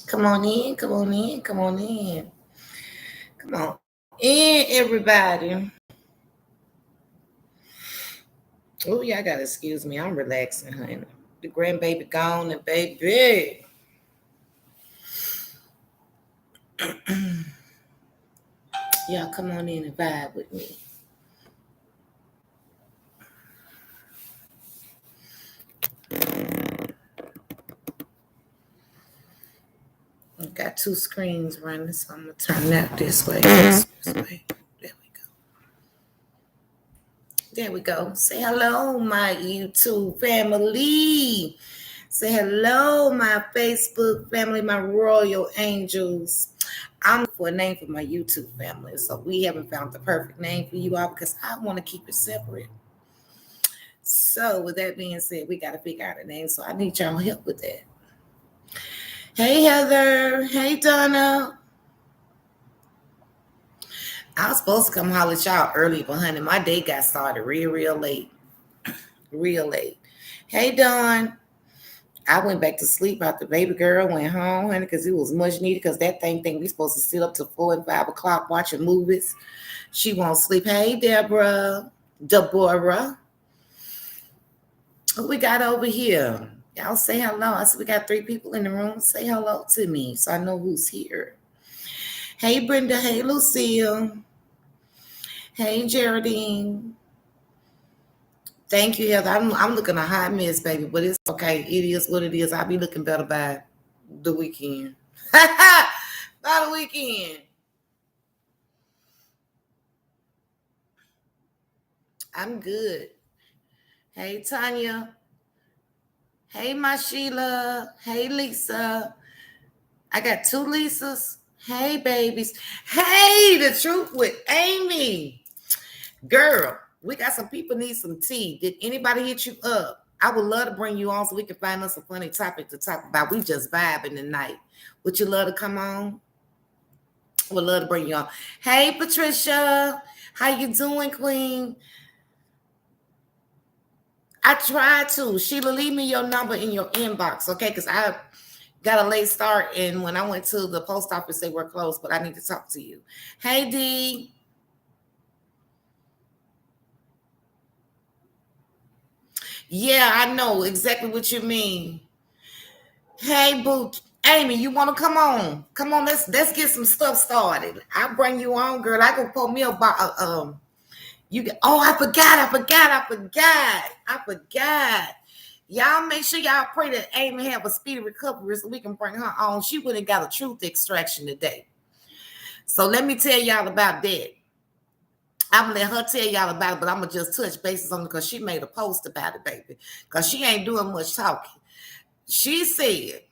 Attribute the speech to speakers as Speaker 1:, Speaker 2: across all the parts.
Speaker 1: Come on in, come on in, come on in. Come on in, everybody. Oh, y'all gotta excuse me. I'm relaxing, honey. The grandbaby gone and baby. Y'all come on in and vibe with me. I've got two screens running, so I'm gonna turn that this way. This way. There we go. There we go. Say hello, my YouTube family. Say hello, my Facebook family, my royal angels. I'm for a name for my YouTube family. So we haven't found the perfect name for you all because I want to keep it separate. So with that being said, we got to figure out a name. So I need y'all help with that. Hey, Heather. Hey, Donna. I was supposed to come holler at y'all early, but honey, my day got started real late. Real late. Hey, Dawn. I went back to sleep after baby girl went home, honey, because it was much needed. Because that thing we supposed to sit up to 4 and 5 o'clock watching movies. She won't sleep. Hey, Deborah. Who we got over here? Y'all say hello. I said we got 3 people in the room. Say hello to me so I know who's here. Hey, Brenda. Hey, Lucille. Hey, Geraldine. Thank you, Heather. I'm looking a hot mess, baby, but it's okay. It is what it is. I'll be looking better by the weekend. By the weekend. I'm good. Hey, Tanya. Hey, my Sheila. Hey, Lisa. I got 2 Lisas. Hey, babies. Hey, the truth with Amy. Girl, we got some people need some tea. Did anybody hit you up? I would love to bring you on so we can find us a funny topic to talk about. We just vibing tonight. Would you love to come on? Would love to bring you on. Hey, Patricia. How you doing, Queen? I tried to. Sheila, leave me your number in your inbox, okay? Because I got a late start, and when I went to the post office, they were closed, but I need to talk to you. Hey, D. Yeah, I know exactly what you mean. Hey, boo. Amy, you want to come on? Come on, let's get some stuff started. I'll bring you on, girl. I can pull me about you get. Oh, I forgot. Y'all make sure y'all pray that Amy have a speedy recovery so we can bring her on. She wouldn't got a truth extraction today. So let me tell y'all about that. I'm gonna let her tell y'all about it, but I'm gonna just touch bases on it because she made a post about it, baby. Because she ain't doing much talking. She said,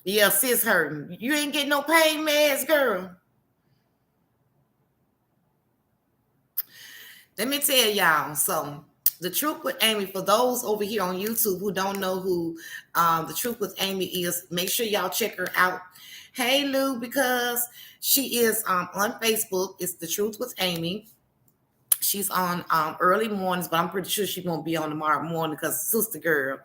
Speaker 1: yeah, sis hurting. You ain't getting no pain meds, girl. Let me tell y'all. So the truth with Amy, for those over here on YouTube who don't know who the truth with Amy is, make sure y'all check her out. Hey Lou, because she is on Facebook. It's the truth with Amy. She's on early mornings, but I'm pretty sure she won't be on tomorrow morning because sister girl,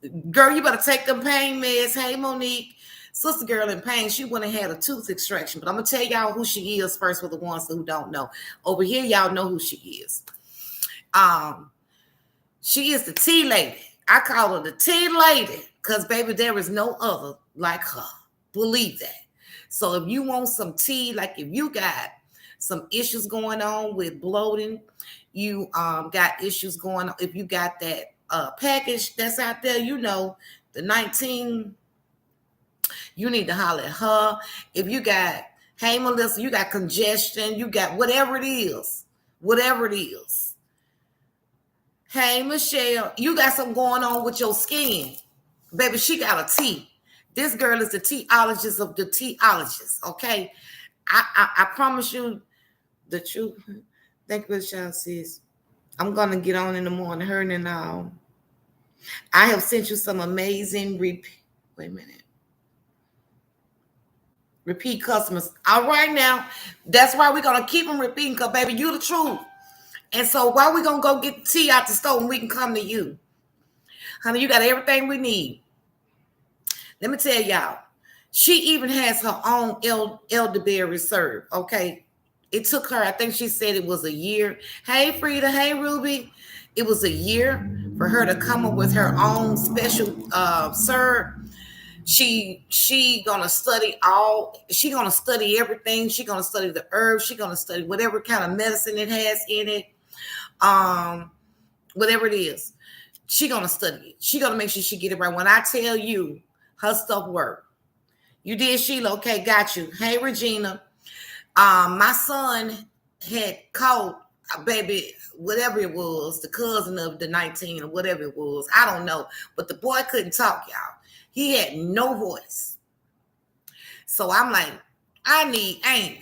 Speaker 1: you better take them pain meds. Hey Monique, sister girl in pain. She went and had a tooth extraction, but I'm gonna tell y'all who she is first for the ones who don't know. Over here, y'all know who she is. She is the tea lady. I call her the tea lady because baby, there is no other like her. Believe that. So if you want some tea, like if you got some issues going on with bloating, you got issues going on. If you got that package that's out there, you know, the 19, you need to holler at her. If you got, hey Melissa, you got congestion, you got whatever it is. Hey Michelle, you got something going on with your skin. Baby, she got a tea. This girl is the teologist of the teologists, okay? I promise you the truth. Thank you, y'all, sis. I'm going to get on in the morning, her and all. I have sent you some amazing wait a minute. Repeat customers. All right now. That's why we're going to keep them repeating because, baby, you the truth. And so why we going to go get the tea out the store and we can come to you? Honey, you got everything we need. Let me tell y'all, she even has her own elderberry reserve. Okay. It took her, I think she said it was a year. Hey, Frida. Hey, Ruby. It was a year for her to come up with her own special syrup. She gonna study she gonna study everything. She gonna study the herbs. She gonna study whatever kind of medicine it has in it. Um, whatever it is, she gonna study it. She gonna make sure she get it right. When I tell you her stuff work. You did, Sheila. Okay, got you. Hey, Regina. My son had caught baby, whatever it was, the cousin of the 19 or whatever it was. I don't know. But the boy couldn't talk, y'all. He had no voice. So I'm like, I need Amy.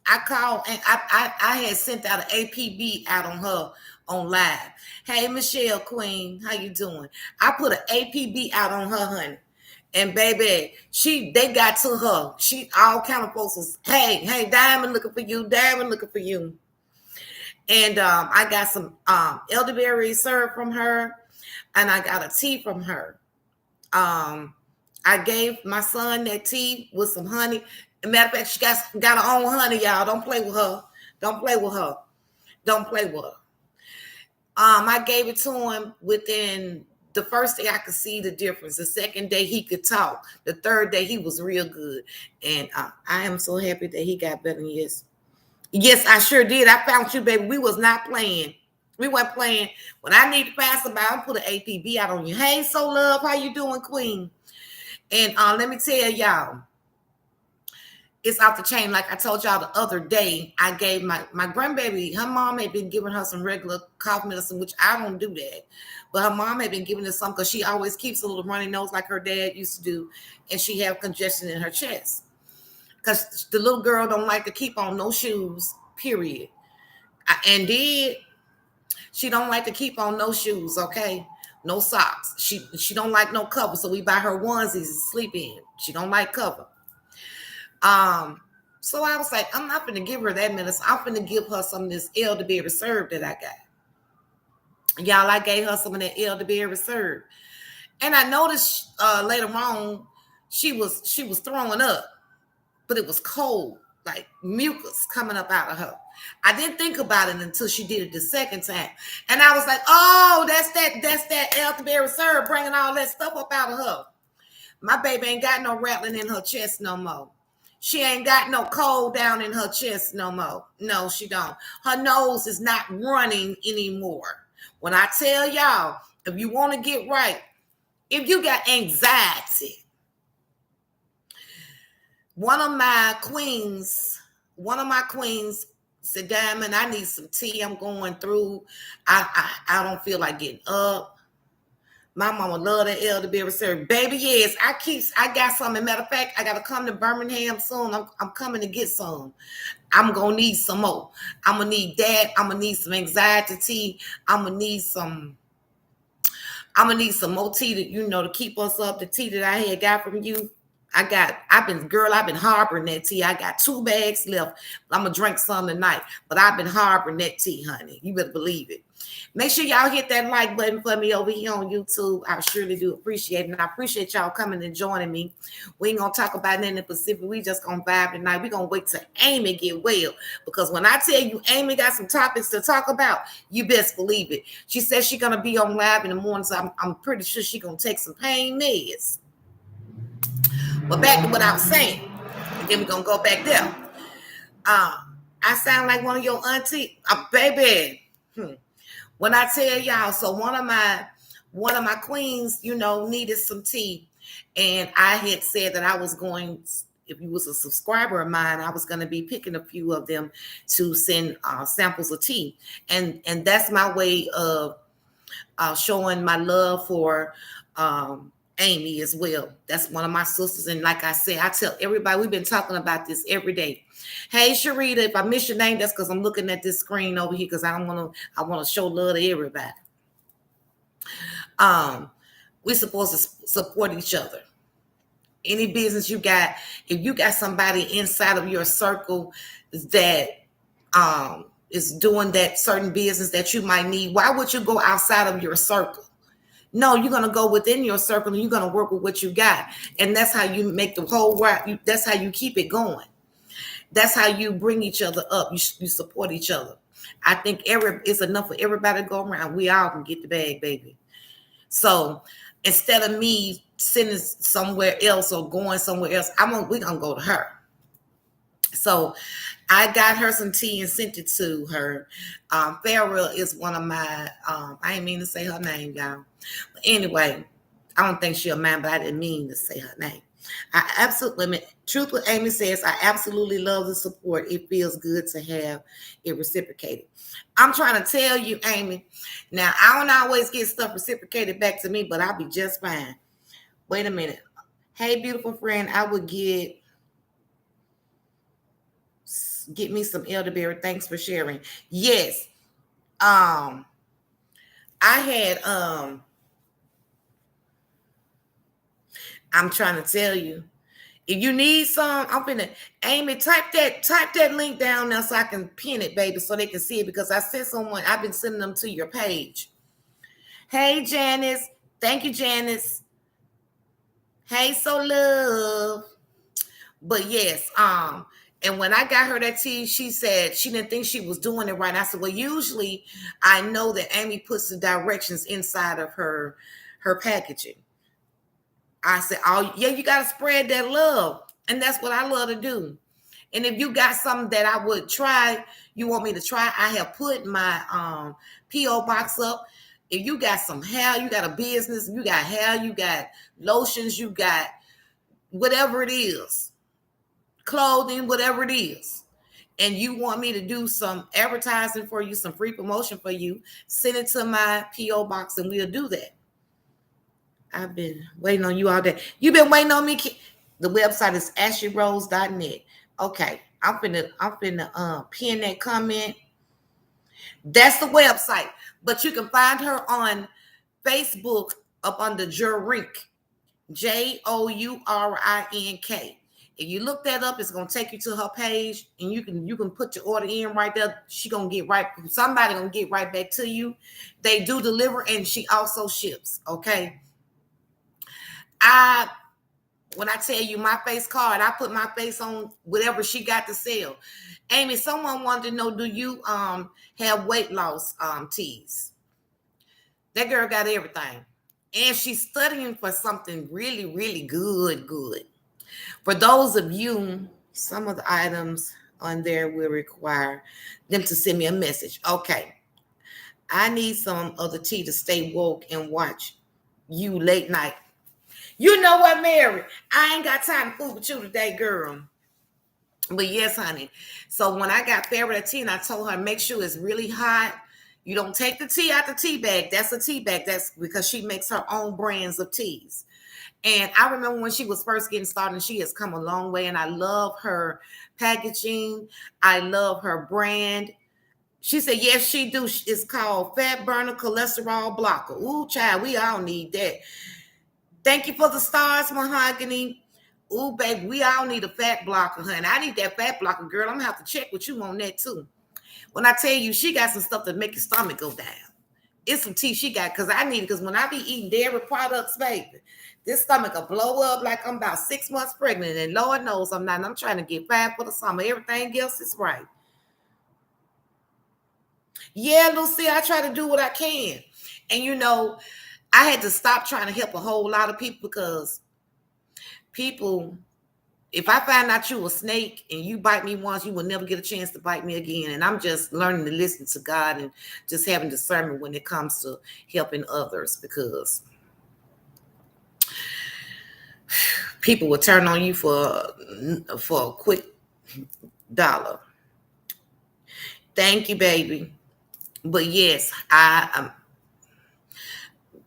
Speaker 1: I called and I had sent out an APB out on her on live. Hey, Michelle Queen, how you doing? I put an APB out on her, honey. And baby, they got to her. She all kind of folks was, hey, Diamond looking for you, Diamond looking for you. And I got some elderberry syrup from her, and I got a tea from her. I gave my son that tea with some honey. As a matter of fact, she got her own honey, y'all. Don't play with her. Don't play with her. Don't play with her. I gave it to him within the first day I could see the difference. The second day he could talk. The third day he was real good. And I am so happy that he got better. Yes. Yes, I sure did. I found you, baby. We was not playing. We weren't playing. When I need to pass about, I put an APB out on you. Hey, So Love, how you doing, Queen? And let me tell y'all, it's off the chain. Like I told y'all the other day, I gave my grandbaby, her mom had been giving her some regular cough medicine, which I don't do that. But her mom had been giving her some because she always keeps a little runny nose like her dad used to do. And she have congestion in her chest. Because the little girl don't like to keep on no shoes, period. And she don't like to keep on no shoes, okay? No socks. She don't like no cover, so we buy her onesies to sleep in. She don't like cover. So I was like, I'm not going to give her that medicine. I'm going to give her some of this elderberry syrup that I got. Y'all, I gave her some of that elderberry syrup. And I noticed later on, she was throwing up, but it was cold, like mucus coming up out of her. I didn't think about it until she did it the second time. And I was like, oh, that's that elderberry syrup bringing all that stuff up out of her. My baby ain't got no rattling in her chest no more. She ain't got no cold down in her chest no more. No, she don't. Her nose is not running anymore. When I tell y'all, if you want to get right, if you got anxiety, one of my queens said, Diamond, I need some tea. I'm going through. I don't feel like getting up. My mama love that elderberry syrup. Baby, yes, I got some. As a matter of fact, I got to come to Birmingham soon. I'm coming to get some. I'm going to need some more. I'm going to need that. I'm going to need some anxiety tea. I'm going to need some more tea to keep us up. The tea that I had got from you. I've been harboring that tea. I got 2 bags left. I'm going to drink some tonight. But I've been harboring that tea, honey. You better believe it. Make sure y'all hit that like button for me over here on YouTube. I surely do appreciate it. And I appreciate y'all coming and joining me. We ain't going to talk about nothing specific. We just going to vibe tonight. We're going to wait till Amy get well. Because when I tell you Amy got some topics to talk about, you best believe it. She says she's going to be on live in the morning. So I'm pretty sure she's going to take some pain meds. But back to what I was saying. And then we're going to go back there. I sound like one of your auntie. Baby. When I tell y'all, so one of my queens, needed some tea. And I had said that I was going, if you was a subscriber of mine, I was going to be picking a few of them to send samples of tea. And that's my way of showing my love for Amy as well. That's one of my sisters. And like I said, I tell everybody, we've been talking about this every day. Hey, Sharita, if I miss your name, that's because I'm looking at this screen over here because I want to show love to everybody. We're supposed to support each other. Any business you got, if you got somebody inside of your circle that is doing that certain business that you might need, why would you go outside of your circle? No, you're gonna go within your circle and you're gonna work with what you got, and that's how you make the whole right. That's how you keep it going. That's how you bring each other up. You support each other. I think it's enough for everybody to go around. We all can get the bag, baby. So instead of me sitting somewhere else or going somewhere else, we're gonna go to her. So I got her some tea and sent it to her. Farrell is one of my, I didn't mean to say her name, y'all. But anyway, I don't think she'll mind, but I didn't mean to say her name. I absolutely, Truth with Amy says, I absolutely love the support. It feels good to have it reciprocated. I'm trying to tell you, Amy, now I don't always get stuff reciprocated back to me, but I'll be just fine. Wait a minute. Hey, beautiful friend, I would get me some elderberry. Thanks for sharing. Yes. I had I'm trying to tell you. If you need some, I'm gonna Amy, type that link down now so I can pin it, baby, so they can see it because I sent someone, I've been sending them to your page. Hey Janice. Thank you, Janice. Hey, so love. But yes, and when I got her that tea, she said she didn't think she was doing it right. I said, well, usually I know that Amy puts the directions inside of her packaging. I said, oh yeah, you gotta spread that love. And that's what I love to do. And if you got something that I would try, you want me to try, I have put my P.O. box up. If you got some hair, you got a business, you got hair, you got lotions, you got whatever it is, clothing, whatever it is, and you want me to do some advertising for you, some free promotion for you, send it to my P.O. box and we'll do that. I've been waiting on you all day. You've been waiting on me. The website is ashlyrose.net. Okay, I'm finna pin that comment. That's the website, but you can find her on Facebook up under Jourink, Jourink. If you look that up, it's gonna take you to her page, and you can put your order in right there. Somebody gonna get right back to you. They do deliver, and she also ships. Okay. When I tell you my face card, I put my face on whatever she got to sell. Amy, someone wanted to know, do you have weight loss teas? That girl got everything. And she's studying for something really, really good. For those of you, some of the items on there will require them to send me a message. Okay. I need some of the tea to stay woke and watch you late night. You know what, Mary? I ain't got time to fool with you today, girl. But yes, honey. So when I got Farrah that tea and I told her, make sure it's really hot. You don't take the tea out the tea bag. That's a tea bag. That's because she makes her own brands of teas. And I remember when she was first getting started, and she has come a long way. And I love her packaging. I love her brand. She said, yes, she do. It's called Fat Burner Cholesterol Blocker. Ooh, child, we all need that. Thank you for the stars, Mahogany. Ooh, baby, we all need a fat blocker, honey. I need that fat blocker, girl. I'm going to have to check with you on that, too. When I tell you, she got some stuff to make your stomach go down. It's some tea she got, because I need it, because when I be eating dairy products, baby, this stomach will blow up like I'm about 6 months pregnant, and Lord knows I'm not. And I'm trying to get fat for the summer. Everything else is right. Yeah, Lucy, I try to do what I can. And, you know, I had to stop trying to help a whole lot of people because people, if I find out you a snake and you bite me once, you will never get a chance to bite me again. And I'm just learning to listen to God and just having discernment when it comes to helping others, because people will turn on you for a quick dollar. Thank you, baby. But yes,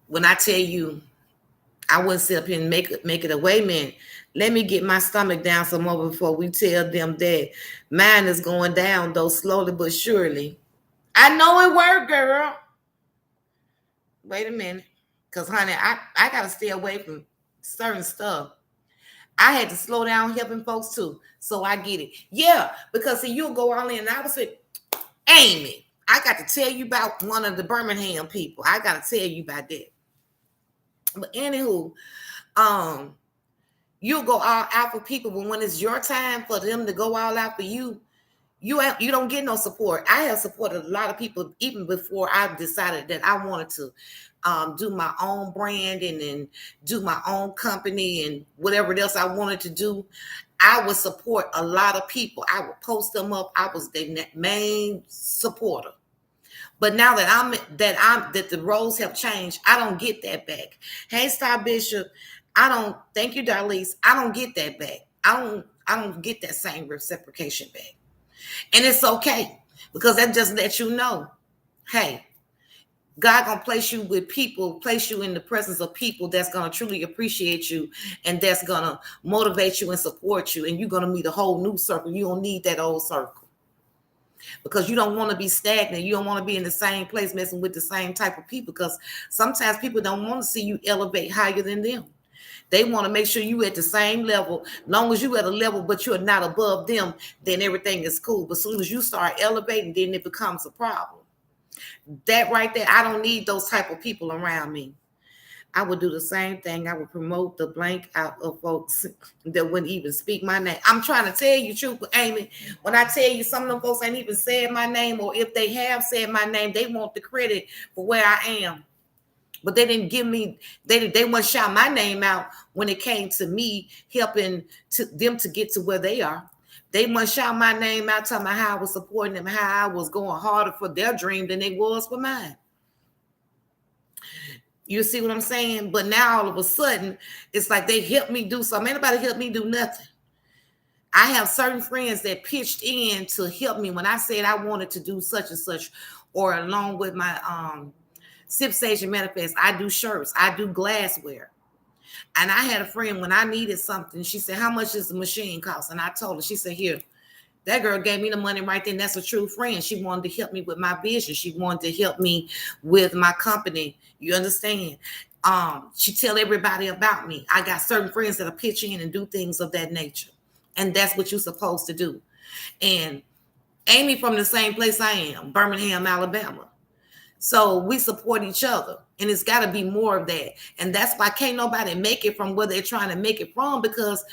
Speaker 1: when I tell you, I wouldn't sit up here and make it a way, man. Let me get my stomach down some more before we tell them that mine is going down, though slowly but surely. I know it worked, girl. Wait a minute. Because, honey, I got to stay away from certain stuff. I had to slow down helping folks, too. So I get it. Yeah, because, see, you'll go all in. And I was like, Amy, I got to tell you about one of the Birmingham people. I got to tell you about that. But anywho, um, you'll go all out for people, but when it's your time for them to go all out for you, you don't get no support. I have supported a lot of people even before I decided that I wanted to do my own brand and then do my own company and whatever else I wanted to do. I would support a lot of people. I would post them up. I was their main supporter. But now that the roles have changed, I don't get that back. Hey, Star Bishop, I don't. Thank you, Darlise. I don't get that back. I don't get that same reciprocation back, and it's okay because that just lets you know, hey, God gonna place you with people, place you in the presence of people that's gonna truly appreciate you and that's gonna motivate you and support you, and you're gonna meet a whole new circle. You don't need that old circle because you don't want to be stagnant. You don't want to be in the same place messing with the same type of people because sometimes people don't want to see you elevate higher than them. They want to make sure you at the same level. Long as you at a level, but you're not above them, then everything is cool. But as soon as you start elevating, then it becomes a problem. That right there, I don't need those type of people around me. I would do the same thing. I would promote the blank out of folks that wouldn't even speak my name. I'm trying to tell you, truth, Amy. When I tell you some of them folks ain't even said my name, or if they have said my name, they want the credit for where I am. But they didn't give me, they wouldn't shout my name out when it came to me helping to them to get to where they are. They must shout my name out, telling me how I was supporting them, how I was going harder for their dream than it was for mine. You see what I'm saying? But now all of a sudden, it's like they helped me do something. Anybody help me do nothing. I have certain friends that pitched in to help me when I said I wanted to do such and such, or along with my Sip Sage and Manifest, I do shirts, I do glassware. And I had a friend when I needed something, she said, how much does the machine cost? And I told her, she said, here. That girl gave me the money right then. That's a true friend. She wanted to help me with my vision. She wanted to help me with my company. You understand? She tell everybody about me. I got certain friends that'll pitch in and do things of that nature. And that's what you're supposed to do. And Amy from the same place I am, Birmingham, Alabama. So we support each other. And it's got to be more of that. And that's why can't nobody make it from where they're trying to make it from, because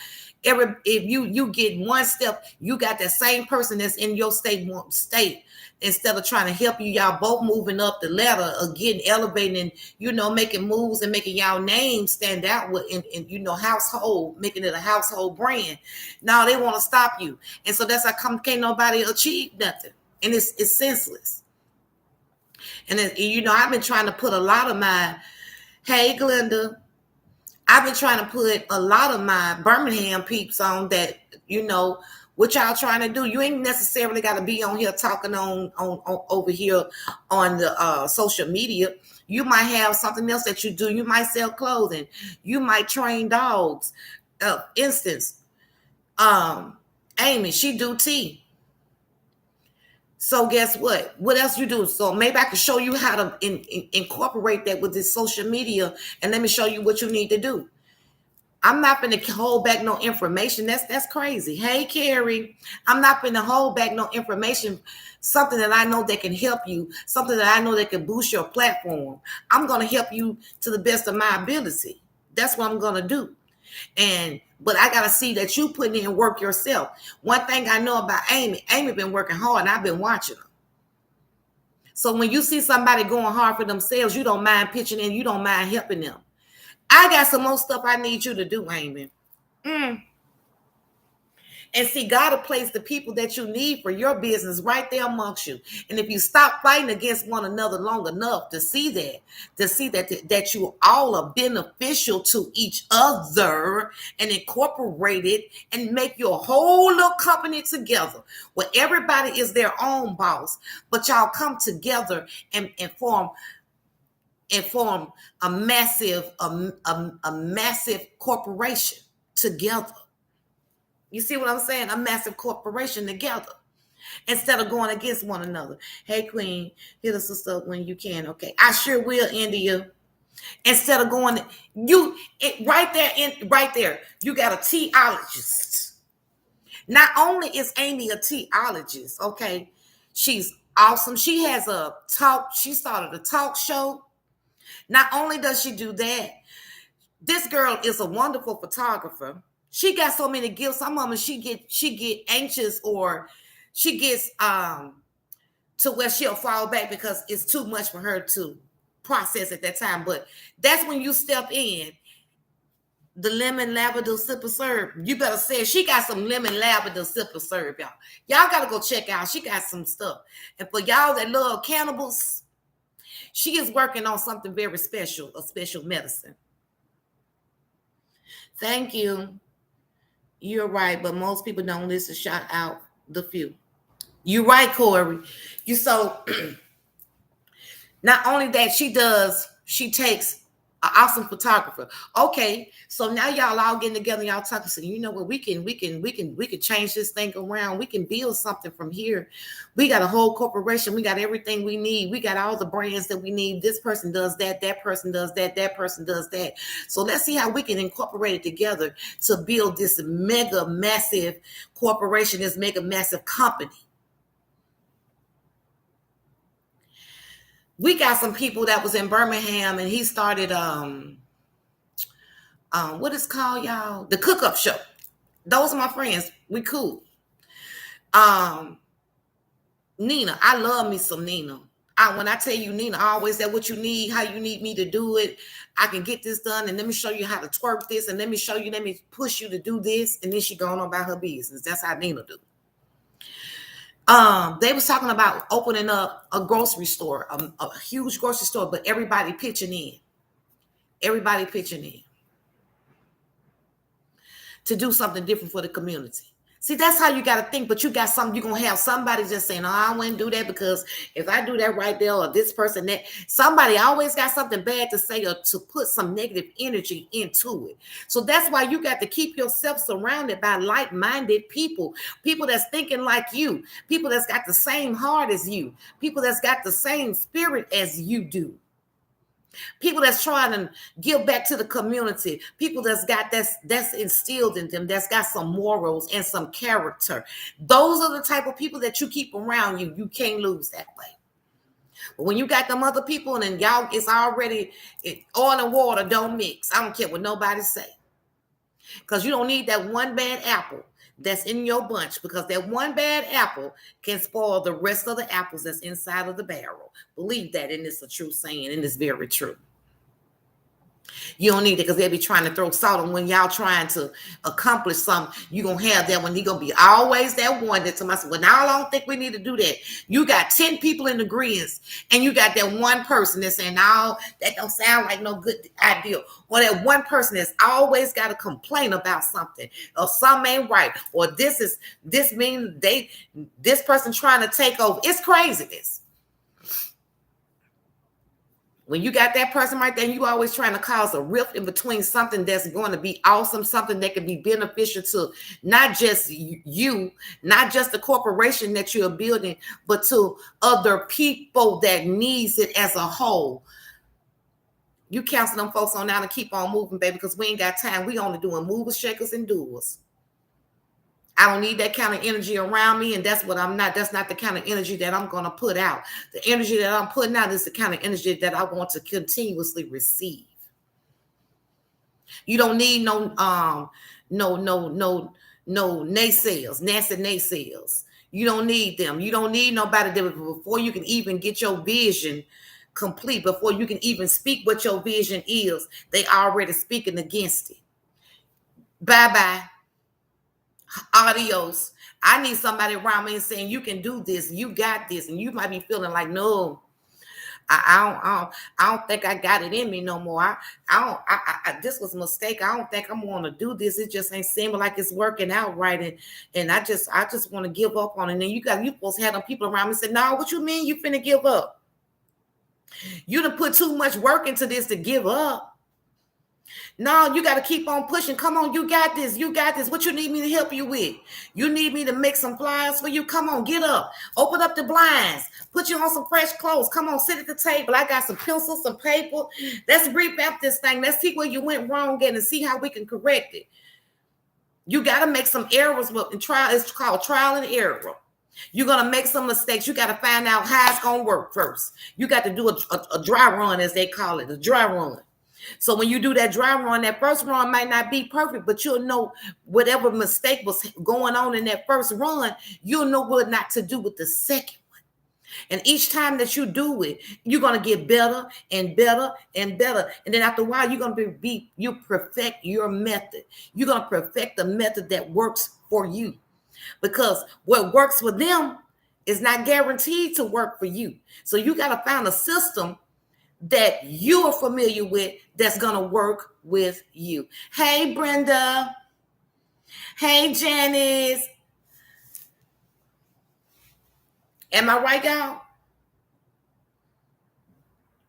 Speaker 1: if you get one step, you got that same person that's in your state instead of trying to help you, y'all both moving up the ladder or getting elevating and making moves and making y'all name stand out with in household, making it a household brand. Now they want to stop you. And so that's how can't nobody achieve nothing. And it's senseless. And then, I've been trying to put a lot of my, hey Glenda, I've been trying to put a lot of my Birmingham peeps on that, what y'all trying to do. You ain't necessarily got to be on here talking on over here on the social media. You might have something else that you do. You might sell clothing. You might train dogs. Instance, Amy, she do tea. So guess what? What else you do? So maybe I can show you how to incorporate that with this social media, and let me show you what you need to do. I'm not going to hold back no information. That's crazy. Hey, Carrie, I'm not going to hold back no information. Something that I know that can help you. Something that I know that can boost your platform. I'm going to help you to the best of my ability. That's what I'm going to do. But I got to see that you putting in work yourself. One thing I know about Amy been working hard, and I've been watching her. So when you see somebody going hard for themselves, you don't mind pitching in. You don't mind helping them. I got some more stuff I need you to do, Amy. And see, God will place the people that you need for your business right there amongst you. And if you stop fighting against one another long enough to see that you all are beneficial to each other and incorporate it and make your whole little company together where everybody is their own boss, but y'all come together and form a massive corporation together. You see what I'm saying? A massive corporation together instead of going against one another. Hey, Queen, hit us sister up when you can. Okay, I sure will, India. Instead of going, right there, you got a teologist. Not only is Amy a teologist, okay, she's awesome. She has she started a talk show. Not only does she do that, This girl is a wonderful photographer. She got so many gifts. Some of them she get anxious, or she gets to where she'll fall back because it's too much for her to process at that time. But that's when you step in. The lemon lavender sip of syrup. You better say she got some lemon lavender sip of syrup, y'all. Y'all gotta go check out. She got some stuff. And for y'all that love cannibals, she is working on something very special, a special medicine. Thank you. You're right, but most people don't listen. Shout out the few. You're right, Corey. You so not only that she takes an awesome photographer. Okay, so now y'all all getting together, y'all talking. So you know what? We can change this thing around. We can build something from here. We got a whole corporation. We got everything we need. We got all the brands that we need. This person does that. That person does that. That person does that. So let's see how we can incorporate it together to build this mega massive corporation, this mega massive company. We got some people that was in Birmingham, and he started what is called, y'all, the Cook Up Show. Those are my friends. We cool. um Nina, I love me some Nina. When I tell you Nina, I always say what you need, how you need me to do it. I can get this done, and let me show you how to twerk this, and let me push you to do this, and then she going on about her business. That's how Nina do. They was talking about opening up a grocery store, a huge grocery store, but everybody pitching in. Everybody pitching in to do something different for the community. See, that's how you got to think, but you got something, you're going to have somebody just saying, oh, I wouldn't do that because if I do that right there, or this person, that somebody always got something bad to say or to put some negative energy into it. So that's why you got to keep yourself surrounded by like-minded people, people that's thinking like you, people that's got the same heart as you, people that's got the same spirit as you do. People that's trying to give back to the community, people that's instilled in them, that's got some morals and some character. Those are the type of people that you keep around you. You can't lose that way. But when you got them other people and then y'all, it's already oil and water don't mix. I don't care what nobody say, because you don't need that one bad apple that's in your bunch, because that one bad apple can spoil the rest of the apples that's inside of the barrel. Believe that, and it's a true saying, and it's very true. You don't need it, because they'll be trying to throw salt on when y'all trying to accomplish something. You're going to have that one. You're going to be always that one that somebody says, well, now I don't think we need to do that. You got 10 people in agreement, and you got that one person that's saying, no, that don't sound like no good idea. Or that one person that's always got to complain about something, or something ain't right, or this means this person trying to take over. It's craziness. When you got that person right there, you always trying to cause a rift in between something that's going to be awesome, something that can be beneficial to not just you, not just the corporation that you're building, but to other people that needs it as a whole. You counsel them folks on down and keep on moving, baby, because we ain't got time. We only doing movers, shakers, and doers. I don't need that kind of energy around me, and that's what I'm not. That's not the kind of energy that I'm going to put out. The energy that I'm putting out is the kind of energy that I want to continuously receive. You don't need no naysayers, nasty naysayers. You don't need them. You don't need nobody that before you can even get your vision complete, before you can even speak what your vision is, they already speaking against it. Bye-bye. Adios. I need somebody around me saying, you can do this, you got this. And you might be feeling like, no, I don't think I got it in me no more. This was a mistake. I don't think I'm going to do this. It just ain't seeming like it's working out right. And I just want to give up on it. And then you supposed to have them people around me say, no, what you mean you finna give up? You done put too much work into this to give up. No, you got to keep on pushing. Come on, you got this. You got this. What you need me to help you with? You need me to make some flyers for you? Come on, get up. Open up the blinds. Put you on some fresh clothes. Come on, sit at the table. I got some pencils, some paper. Let's revamp this thing. Let's see where you went wrong at and see how we can correct it. You got to make some errors. It's called trial and error. You're going to make some mistakes. You got to find out how it's going to work first. You got to do a dry run, as they call it, a dry run. So when you do that dry run, that first run might not be perfect, but you'll know whatever mistake was going on in that first run, you'll know what not to do with the second. And each time that you do it, you're going to get better and better and better. And then after a while, you're going to you perfect your method. You're going to perfect the method that works for you. Because what works for them is not guaranteed to work for you. So you got to find a system that you are familiar with that's going to work with you. Hey, Brenda. Hey, Janice. Am I right, y'all?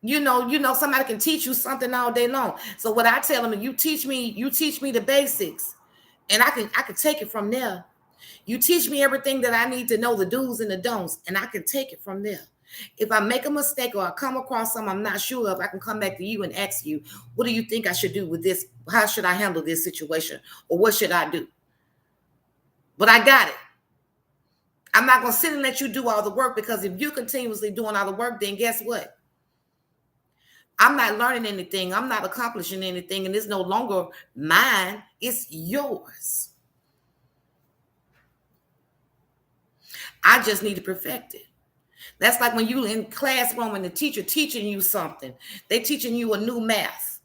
Speaker 1: You know, somebody can teach you something all day long. So what I tell them, you teach me the basics, and I can take it from there. You teach me everything that I need to know, the do's and the don'ts, and I can take it from there. If I make a mistake or I come across something I'm not sure of, I can come back to you and ask you, what do you think I should do with this? How should I handle this situation? Or what should I do? But I got it. I'm not going to sit and let you do all the work, because if you're continuously doing all the work, then guess what? I'm not learning anything. I'm not accomplishing anything. And it's no longer mine. It's yours. I just need to perfect it. That's like when you're in classroom and the teacher teaching you something. They're teaching you a new math.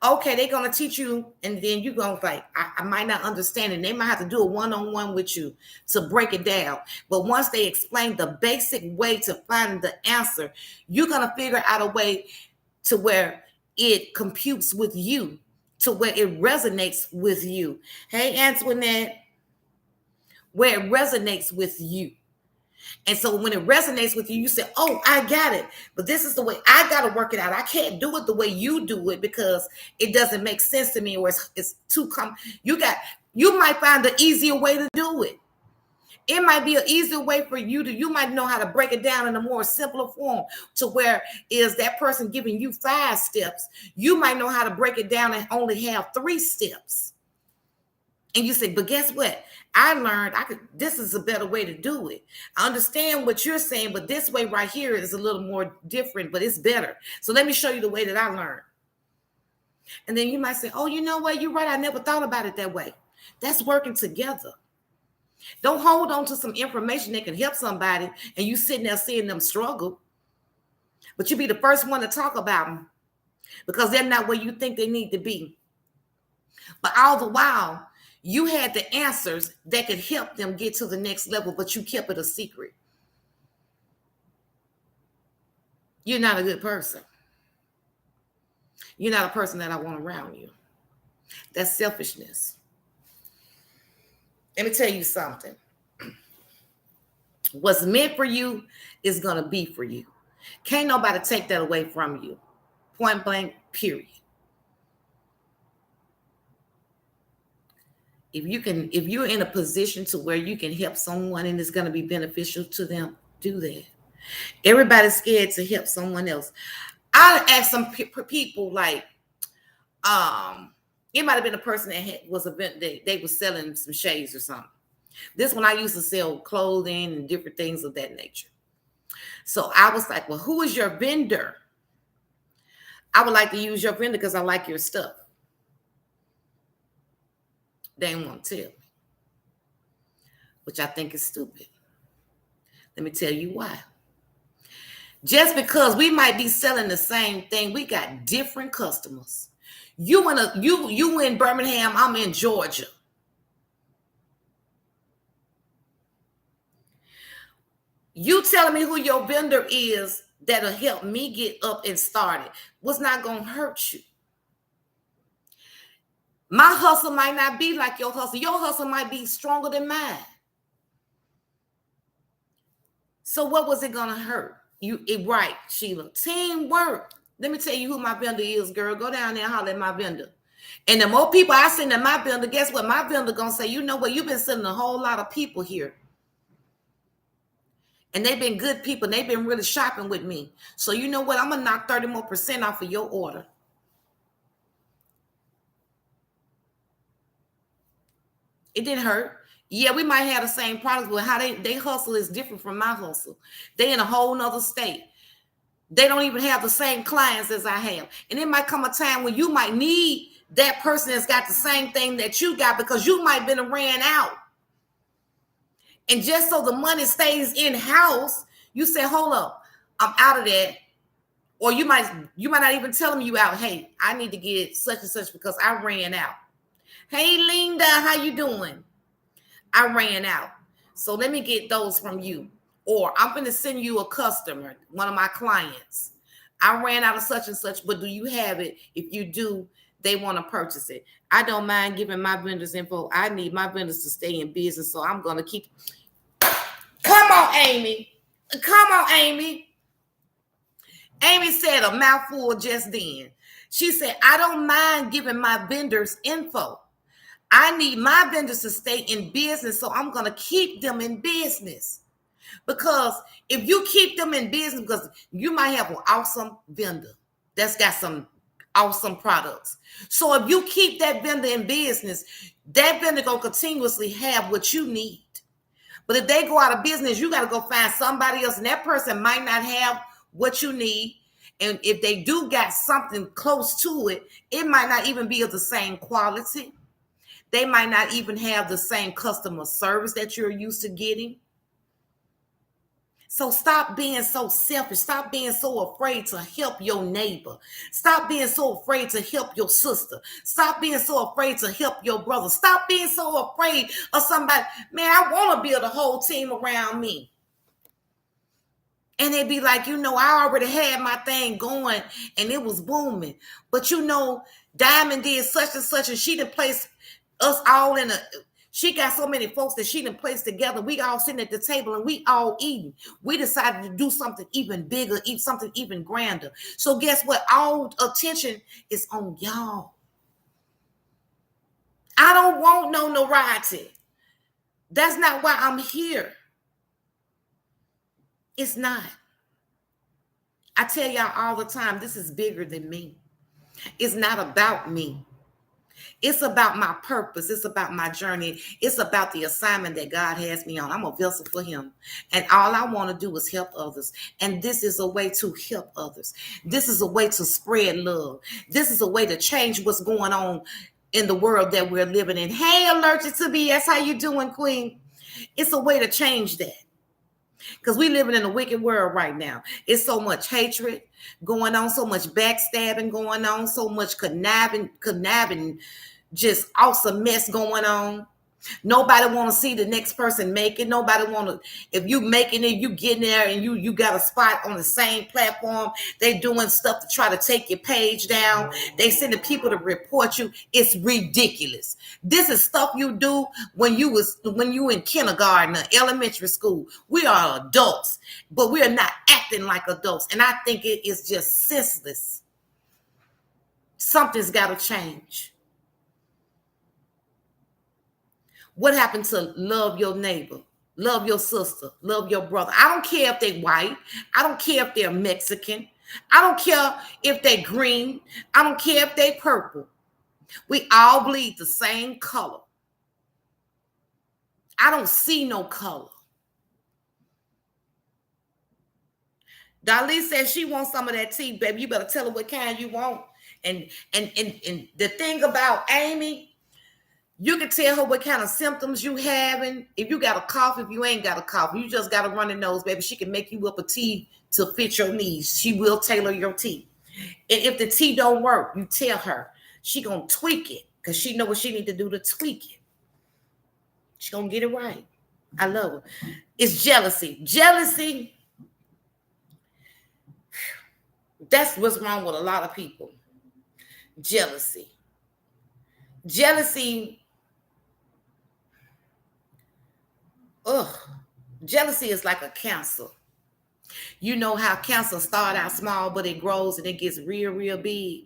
Speaker 1: Okay, they're going to teach you, and then you're going to like, I might not understand it. They might have to do a one-on-one with you to break it down. But once they explain the basic way to find the answer, you're going to figure out a way to where it computes with you, to where it resonates with you. Hey, Antoinette, where it resonates with you. And so when it resonates with you, you say, oh, I got it. But this is the way I got to work it out. I can't do it the way you do it because it doesn't make sense to me, or it's too you might find the easier way to do it. It might be an easier way for you might know how to break it down in a more simpler form, to where is that person giving you 5 steps. You might know how to break it down and only have 3 steps. And you say, but guess what? I learned this is a better way to do it. I understand what you're saying, but this way right here is a little more different, but it's better. So let me show you the way that I learned. And then you might say, oh, you know what? You're right. I never thought about it that way. That's working together. Don't hold on to some information that can help somebody and you sitting there seeing them struggle. But you be the first one to talk about them because they're not where you think they need to be. But all the while, you had the answers that could help them get to the next level, but you kept it a secret. You're not a good person. You're not a person that I want around you. That's selfishness. Let me tell you something. What's meant for you is going to be for you. Can't nobody take that away from you. Point blank, period. If you're in a position to where you can help someone and it's going to be beneficial to them, do that. Everybody's scared to help someone else. I asked some people like, it might have been a person that was they were selling some shades or something. This one I used to sell clothing and different things of that nature. So I was like, well, who is your vendor? I would like to use your vendor because I like your stuff. They didn't want to tell me, which I think is stupid. Let me tell you why. Just because we might be selling the same thing, we got different customers. You in Birmingham, I'm in Georgia. You telling me who your vendor is that'll help me get up and started was not going to hurt you. My hustle might not be like your hustle. Your hustle might be stronger than mine. So what was it going to hurt? Right, Sheila. Teamwork. Let me tell you who my vendor is, girl. Go down there and holler at my vendor. And the more people I send to my vendor, guess what? My vendor going to say, you know what? You've been sending a whole lot of people here. And they've been good people. And they've been really shopping with me. So you know what? I'm going to knock 30% more off of your order. It didn't hurt. Yeah, we might have the same products, but how they hustle is different from my hustle. They in a whole nother state. They don't even have the same clients as I have. And it might come a time when you might need that person that's got the same thing that you got, because you might have been ran out. And just so the money stays in-house, you say, hold up, I'm out of that. Or you might not even tell them you out. Hey, I need to get such and such because I ran out. Hey, Linda, how you doing? I ran out. So let me get those from you. Or I'm going to send you a customer, one of my clients. I ran out of such and such, but do you have it? If you do, they want to purchase it. I don't mind giving my vendors info. I need my vendors to stay in business, so I'm going to keep. Come on, Amy. Come on, Amy. Amy said a mouthful just then. She said, I don't mind giving my vendors info. I need my vendors to stay in business, so I'm going to keep them in business. Because if you keep them in business, because you might have an awesome vendor that's got some awesome products. So if you keep that vendor in business, that vendor going to continuously have what you need. But if they go out of business, you got to go find somebody else, and that person might not have what you need. And if they do got something close to it, it might not even be of the same quality. They might not even have the same customer service that you're used to getting. So stop being so selfish. Stop being so afraid to help your neighbor. Stop being so afraid to help your sister. Stop being so afraid to help your brother. Stop being so afraid of somebody. Man, I want to build a whole team around me. And they'd be like, I already had my thing going and it was booming. But Diamond did such and such, and she done placed us all she got so many folks that she done placed together. We all sitting at the table and we all eating. We decided to do something even bigger, eat something even grander. So guess what? All attention is on y'all. I don't want no notoriety. That's not why I'm here. It's not. I tell y'all all the time, this is bigger than me. It's not about me. It's about my purpose. It's about my journey. It's about the assignment that God has me on. I'm a vessel for him. And all I want to do is help others. And this is a way to help others. This is a way to spread love. This is a way to change what's going on in the world that we're living in. Hey, allergic to BS. How you doing, Queen? It's a way to change that. Because we're living in a wicked world right now. It's so much hatred going on, so much backstabbing going on, so much conniving, just awesome mess going on. Nobody want to see the next person make it. Nobody want to, if you making it, you getting there and you got a spot on the same platform. They doing stuff to try to take your page down. They sending people to report you. It's ridiculous. This is stuff you do when you in kindergarten or elementary school. We are adults, but we are not acting like adults. And I think it is just senseless. Something's got to change. What happened to love your neighbor, love your sister, love your brother? I don't care if they're white. I don't care if they're Mexican. I don't care if they're green. I don't care if they're purple. We all bleed the same color. I don't see no color. Dali says she wants some of that tea, baby. You better tell her what kind you want. And the thing about Amy, you can tell her what kind of symptoms you having. If you got a cough, if you ain't got a cough, you just got a runny nose, baby. She can make you up a tea to fit your needs. She will tailor your tea. And if the tea don't work, you tell her. She gonna tweak it because she know what she need to do to tweak it. She gonna get it right. I love her. It's jealousy. Jealousy. That's what's wrong with a lot of people. Jealousy. Jealousy. Jealousy is like a cancer. You know how cancer start out small, but it grows and it gets real, real big.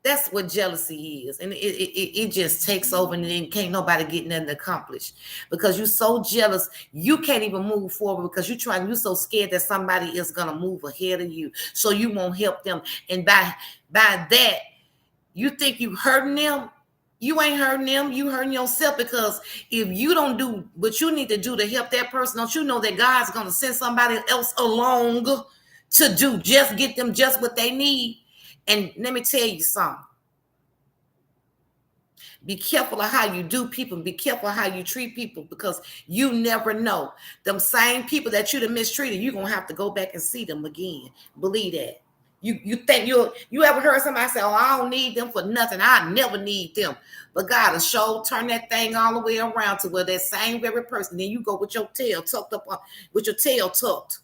Speaker 1: That's what jealousy is. And it just takes over, and then can't nobody get nothing accomplished. Because you're so jealous, you can't even move forward because you're so scared that somebody is going to move ahead of you. So you won't help them. And by that, you think you hurting them. You ain't hurting them. You hurting yourself, because if you don't do what you need to do to help that person, don't you know that God's going to send somebody else along to do, just get them just what they need. And let me tell you something. Be careful of how you do people. Be careful of how you treat people, because you never know. Them same people that you'd have mistreated, you're going to have to go back and see them again. Believe that. You think you ever heard somebody say, oh, I don't need them for nothing. I never need them. But God will show turn that thing all the way around to where that same very person, then you go with your tail tucked up, with your tail tucked.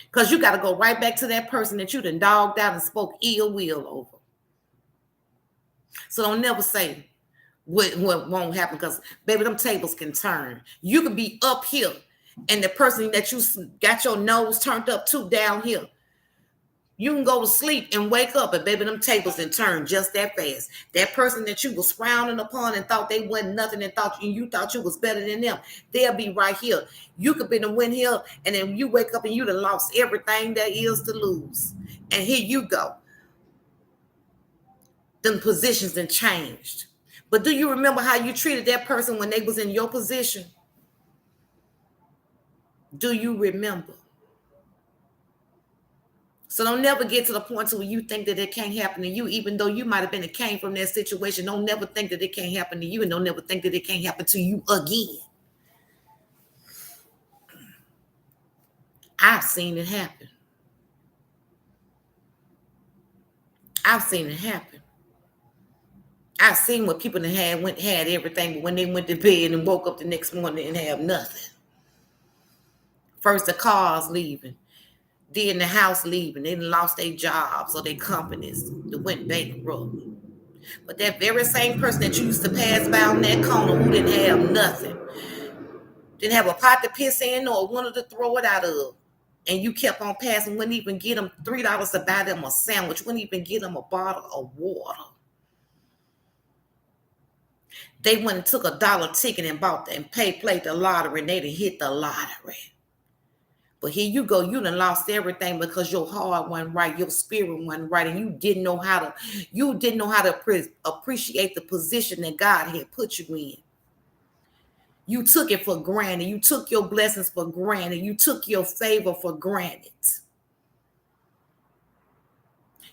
Speaker 1: Because you got to go right back to that person that you done dogged out and spoke ill will over. So don't never say what won't happen, because, baby, them tables can turn. You could be up here, and the person that you got your nose turned up to down here, you can go to sleep and wake up, and, baby, them tables can turn just that fast. That person that you was frowning upon and thought they wasn't nothing, and you thought you was better than them, they'll be right here. You could be the win here, and then you wake up and you done lost everything there is to lose. And here you go. Them positions done changed. But do you remember how you treated that person when they was in your position? Do you remember? So don't never get to the point where you think that it can't happen to you, even though you might have came from that situation. Don't never think that it can't happen to you, and don't never think that it can't happen to you again. I've seen it happen. I've seen it happen. I've seen what people had everything, but when they went to bed and woke up the next morning, they didn't have nothing. First, the cars leaving. Then the house leaving. They lost their jobs or their companies. They went bankrupt. But that very same person that you used to pass by on that corner who didn't have nothing, didn't have a pot to piss in or wanted to throw it out of, and you kept on passing, wouldn't even get them $3 to buy them a sandwich, wouldn't even get them a bottle of water. They went and took a dollar ticket and bought and played the lottery, and they done hit the lottery. But here you go, you done lost everything because your heart wasn't right, your spirit wasn't right, and you didn't know how to appreciate the position that God had put you in. You took it for granted. You took your blessings for granted. You took your favor for granted.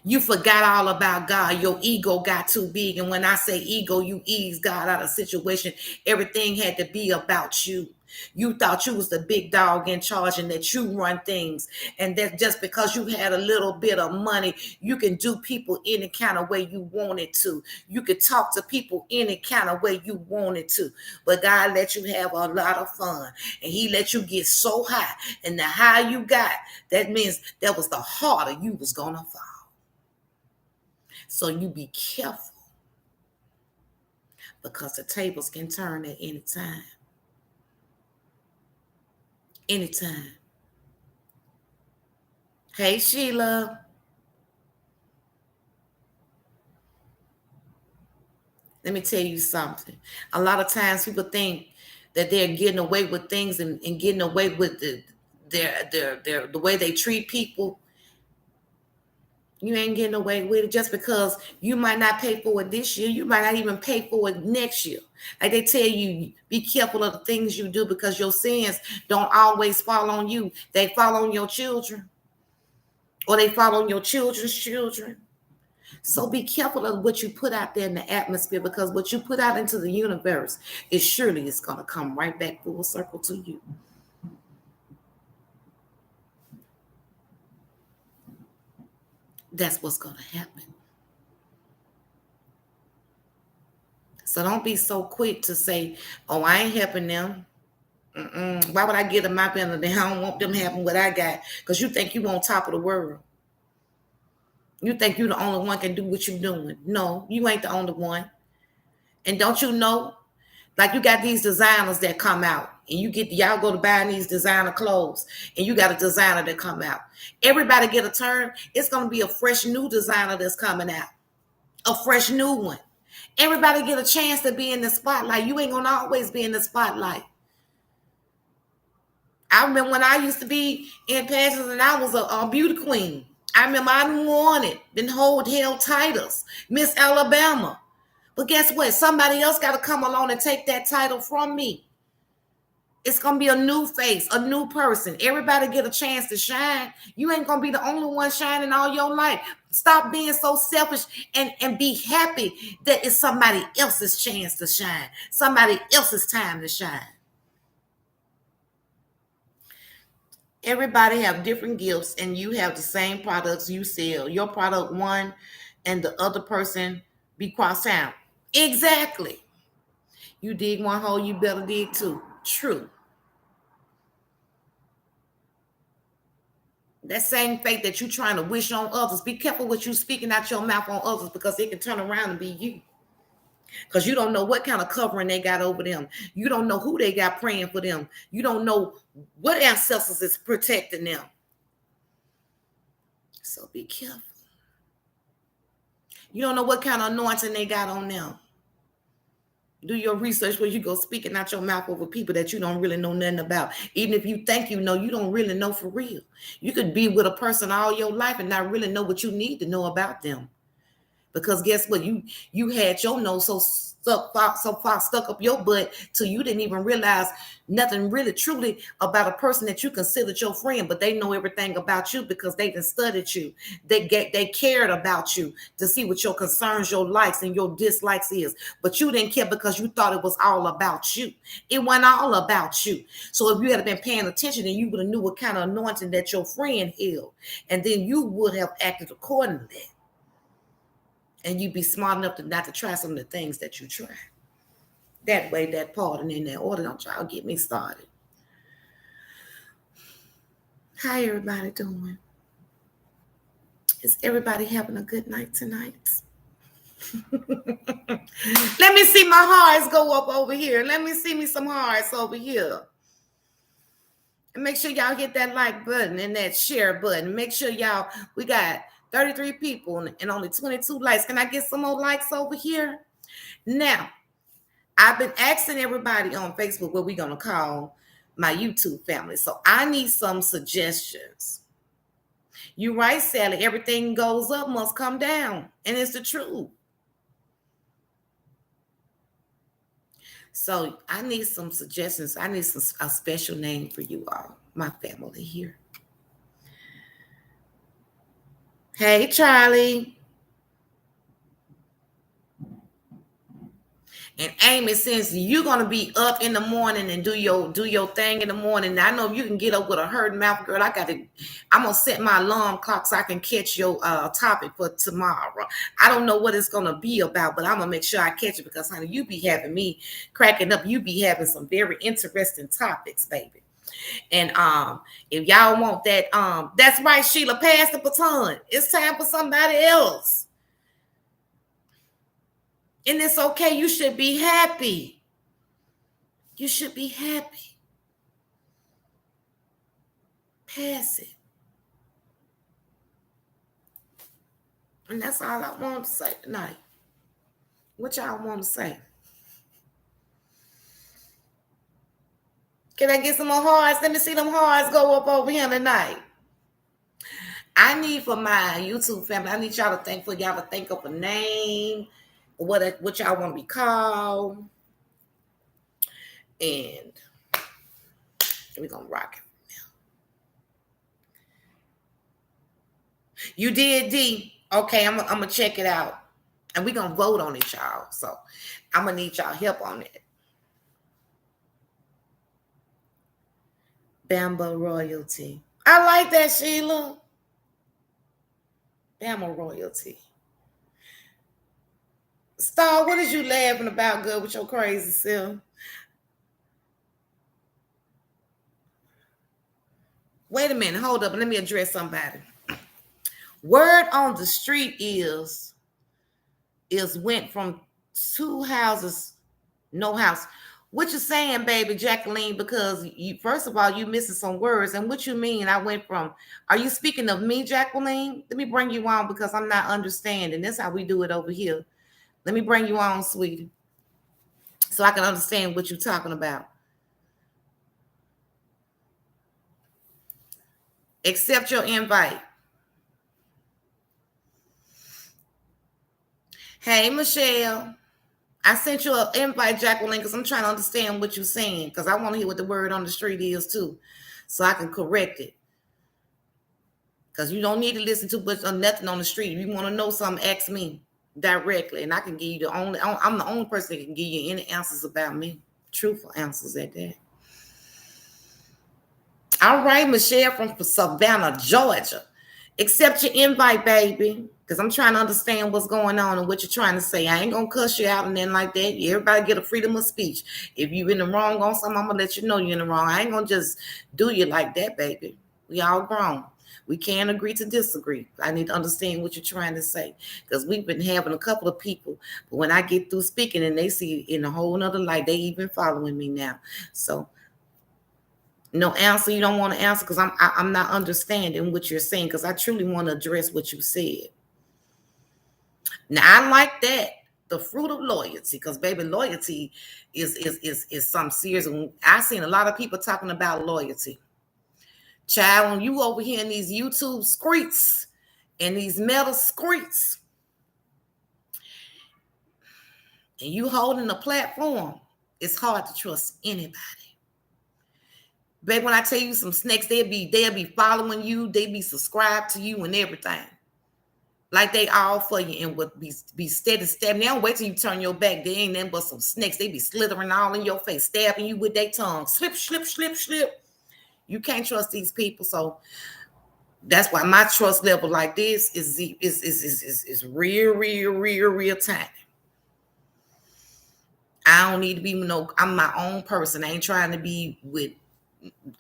Speaker 1: You forgot all about God. Your ego got too big. And when I say ego, you ease God out of situation. Everything had to be about you. You thought you was the big dog in charge and that you run things. And that just because you had a little bit of money, you can do people any kind of way you wanted to. You could talk to people any kind of way you wanted to. But God let you have a lot of fun. And he let you get so high. And the higher you got, that means that was the harder you was going to fall. So you be careful, because the tables can turn at any time. Anytime. Hey, Sheila. Let me tell you something. A lot of times people think that they're getting away with things and getting away with the way they treat people. You ain't getting away with it, just because you might not pay for it this year. You might not even pay for it next year. Like they tell you, be careful of the things you do, because your sins don't always fall on you. They fall on your children, or they fall on your children's children. So be careful of what you put out there in the atmosphere, because what you put out into the universe is surely it's going to come right back full circle to you. That's what's going to happen. So don't be so quick to say, oh, I ain't helping them. Why would I give them my benefit? I don't want them having what I got, because you think you on top of the world. You think you the only one can do what you're doing. No, you ain't the only one. And don't you know, like, you got these designers that come out, and y'all go to buying these designer clothes, and you got a designer that come out. Everybody get a turn. It's going to be a fresh new designer that's coming out. A fresh new one. Everybody get a chance to be in the spotlight. You ain't going to always be in the spotlight. I remember when I used to be in pageants and I was a beauty queen. I remember I wanted, then held titles, Miss Alabama. But guess what? Somebody else got to come along and take that title from me. It's going to be a new face, a new person. Everybody get a chance to shine. You ain't going to be the only one shining all your life. Stop being so selfish and be happy that it's somebody else's chance to shine, somebody else's time to shine. Everybody have different gifts and you have the same products you sell. Your product one and the other person be crossed out. Exactly. You dig one hole, you better dig two. True. That same faith that you're trying to wish on others, be careful what you speaking out your mouth on others because it can turn around and be you. Because you don't know what kind of covering they got over them. You don't know who they got praying for them. You don't know what ancestors is protecting them. So be careful. You don't know what kind of anointing they got on them. Do your research where you go speaking out your mouth over people that you don't really know nothing about. Even if you think you know, you don't really know for real. You could be with a person all your life and not really know what you need to know about them. Because guess what? You had your nose so far stuck up your butt till you didn't even realize nothing really truly about a person that you considered your friend, but they know everything about you because they done studied you. They cared about you to see what your concerns, your likes, and your dislikes is. But you didn't care because you thought it was all about you. It wasn't all about you. So if you had been paying attention, then you would have knew what kind of anointing that your friend held, and then you would have acted accordingly. And you be smart enough to not to try some of the things that you try. That way, that part, and in that order, don't y'all get me started. How everybody doing? Is everybody having a good night tonight? Let me see my hearts go up over here. Let me see me some hearts over here. And make sure y'all hit that like button and that share button. Make sure y'all, we got 33 people and only 22 likes. Can I get some more likes over here? Now, I've been asking everybody on Facebook what we're going to call my YouTube family. So I need some suggestions. You right, Sally. Everything goes up must come down. And it's the truth. So I need some suggestions. I need a special name for you all, my family here. Hey, Charlie. And Amy, since you're gonna be up in the morning and do your thing in the morning, I know you can get up with a hurt mouth, girl. I'm gonna set my alarm clock so I can catch your topic for tomorrow. I don't know what it's gonna be about, but I'm gonna make sure I catch it because honey, you be having me cracking up. You be having some very interesting topics, baby. And if y'all want that, that's right, Sheila, pass the baton. It's time for somebody else. And it's okay. You should be happy. You should be happy. Pass it. And that's all I want to say tonight. What y'all want to say? Can I get some more hearts? Let me see them hearts go up over here tonight. I need for my YouTube family, I need y'all to think of a name, what y'all want to be called. And we're going to rock it. You did, D. Okay, I'm going to check it out. And we're going to vote on it, y'all. So I'm going to need y'all help on it. Bamba Royalty. I like that, Sheila. Bama Royalty. Star, what is you laughing about, good, with your crazy self? Wait a minute. Hold up. Let me address somebody. Word on the street is went from 2 houses, no house. What you saying, baby Jacqueline? Because you, first of all, you missing some words. And what you mean? I went from. Are you speaking of me, Jacqueline? Let me bring you on because I'm not understanding. That's how we do it over here. Let me bring you on, sweetie, so I can understand what you're talking about. Accept your invite. Hey, Michelle. I sent you an invite, Jacqueline, because I'm trying to understand what you're saying, because I want to hear what the word on the street is too, so I can correct it. Because you don't need to listen to much or nothing on the street. If you want to know something, ask me directly, and I can give you the only. I'm the only person that can give you any answers about me, truthful answers at that. All right, Michelle from Savannah, Georgia. Accept your invite, baby, because I'm trying to understand what's going on and what you're trying to say. I ain't gonna cuss you out and then like that. Everybody get a freedom of speech. If you in the wrong on something, I'm gonna let you know you're in the wrong. I ain't gonna just do you like that, baby. We all grown. We can't agree to disagree. I need to understand what you're trying to say, because we've been having a couple of people, but when I get through speaking and they see it in a whole nother light, they even following me now. So no answer, you don't want to answer because I'm not understanding what you're saying, because I truly want to address what you said. Now I like that, the fruit of loyalty, because baby, loyalty is something serious. I've seen a lot of people talking about loyalty. Child, when you over here in these YouTube streets and these metal streets, and you holding a platform, it's hard to trust anybody. Baby, when I tell you some snakes, they'll be following you, they be subscribed to you and everything. Like they all for you and would be steady stabbing. They don't wait till you turn your back. They ain't nothing but some snakes. They be slithering all in your face, stabbing you with their tongue. Slip, slip, slip, slip. You can't trust these people. So that's why my trust level like this is real, real, real, real tiny. I don't need to be I'm my own person. I ain't trying to be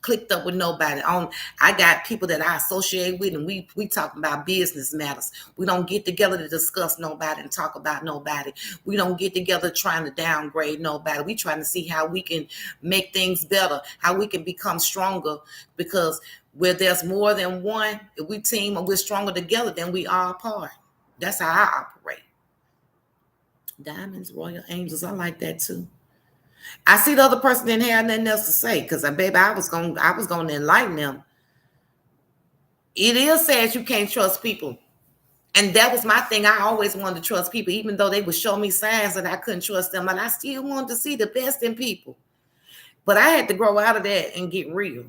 Speaker 1: clicked up with nobody. I got people that I associate with, and we talking about business matters. We don't get together to discuss nobody and talk about nobody. We don't get together trying to downgrade nobody. We trying to see how we can make things better, how we can become stronger, because where there's more than one, if we team or we're stronger together than we are apart. That's how I operate. Diamonds, Royal Angels, I like that too. I see the other person didn't have nothing else to say, because baby, I was going to enlighten them. It is sad you can't trust people. And that was my thing. I always wanted to trust people, even though they would show me signs that I couldn't trust them. And I still wanted to see the best in people. But I had to grow out of that and get real.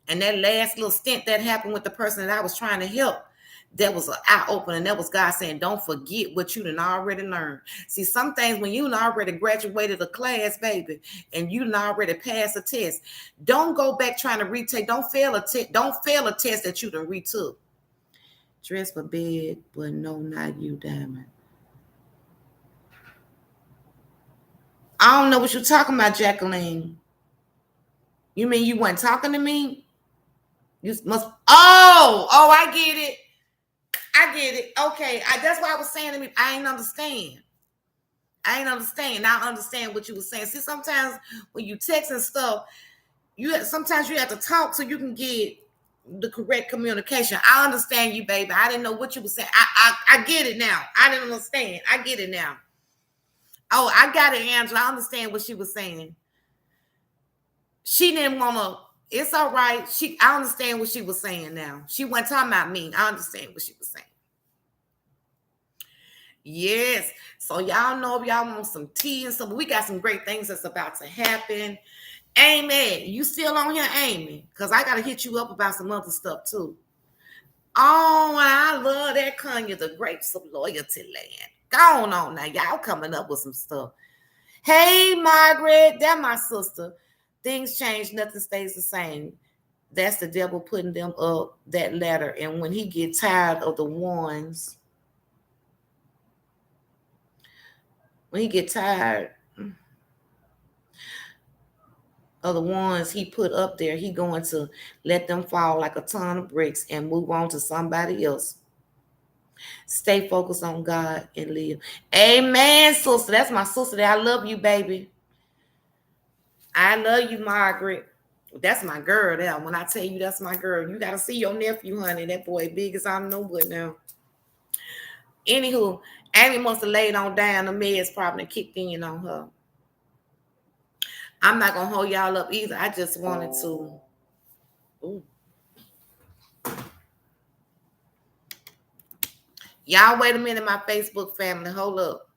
Speaker 1: And that last little stint that happened with the person that I was trying to help, that was an eye opener. And that was God saying, don't forget what you done already learned. See, some things when you done already graduated a class, baby, and you done already passed a test, don't go back trying to retake. Don't fail a test. Don't fail a test that you done retook. Dress for bed, but no, not you, Diamond. I don't know what you're talking about, Jacqueline. You mean you weren't talking to me? You must. Oh, I get it. I get it. Okay. That's why I was saying to me, I ain't understand. Now I understand what you were saying. See, sometimes when you text and stuff, sometimes you have to talk so you can get the correct communication. I understand you, baby. I didn't know what you were saying. I get it now. I didn't understand. I get it now. Oh, I got it, Angela. I understand what she was saying. She didn't want to. It's all right. I understand what she was saying now. She wasn't talking about me. I understand what she was saying. Yes. So y'all know if y'all want some tea and stuff, we got some great things that's about to happen. Amy, you still on here, Amy? Because I got to hit you up about some other stuff too. Oh, I love that Kanye, the grapes of loyalty land. Go on now. Y'all coming up with some stuff. Hey, Margaret, that's my sister. Things change, nothing stays the same. That's the devil putting them up that ladder. And when he get tired of the ones, when he get tired of the ones he put up there, he going to let them fall like a ton of bricks and move on to somebody else. Stay focused on God and live. Amen, sister. That's my sister. I love you, baby. I love you, Margaret. That's my girl there. When I tell you that's my girl, you got to see your nephew, honey. That boy big as I don't know what now. Anywho, Amy must have laid on down. The meds probably kicked in on her. I'm not going to hold y'all up either. I just wanted to. Ooh. Y'all wait a minute, my Facebook family. Hold up.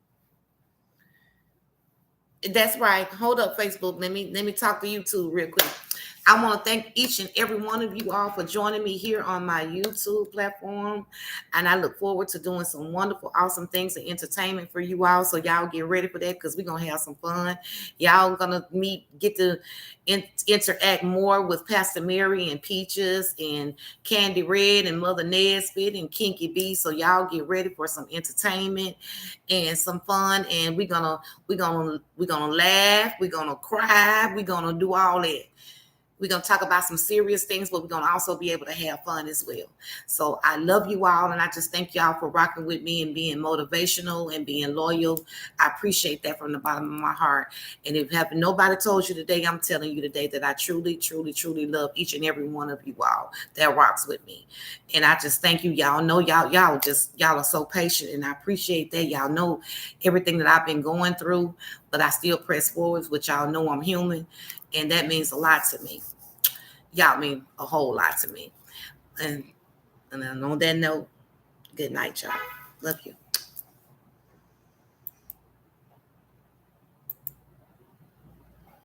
Speaker 1: That's right. Hold up, Facebook. Let me talk to YouTube real quick. I want to thank each and every one of you all for joining me here on my YouTube platform. And I look forward to doing some wonderful, awesome things and entertainment for you all. So y'all get ready for that because we're gonna have some fun. Y'all gonna get to interact more with Pastor Mary and Peaches and Candy Red and Mother Nesbitt and Kinky B. So y'all get ready for some entertainment and some fun. And we're gonna laugh, we're gonna cry, we're gonna do all that. We're going to talk about some serious things, but we're going to also be able to have fun as well. So I love you all, and I just thank y'all for rocking with me and being motivational and being loyal. I appreciate that from the bottom of my heart. And if nobody told you today, I'm telling you today that I truly, truly, truly love each and every one of you all that rocks with me. And I just thank you. Y'all know y'all are so patient, and I appreciate that. Y'all know everything that I've been going through, but I still press forwards, which y'all know I'm human. And that means a lot to me. Y'all mean a whole lot to me. And on that note, good night, y'all. Love you.